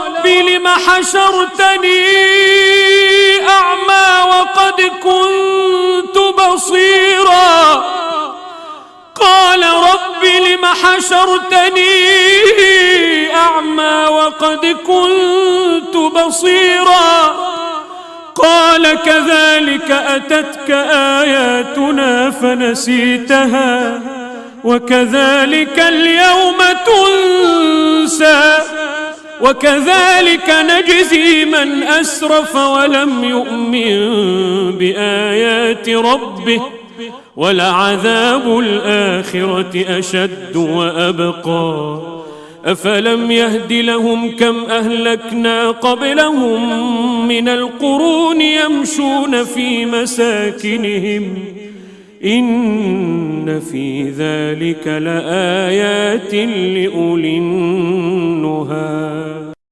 رب لم حشرتني أعمى وقد كنت بصيرا قال رب لم حشرتني أعمى وقد كنت بصيرا قال كذلك أتتك آياتنا فنسيتها وكذلك اليوم تنسى وكذلك نجزي من أسرف ولم يؤمن بآيات ربه ولعذاب الآخرة أشد وأبقى أفلم يهد لهم كم أهلكنا قبلهم من القرون يمشون في مساكنهم إن في ذلك لآيات لأولي النهى.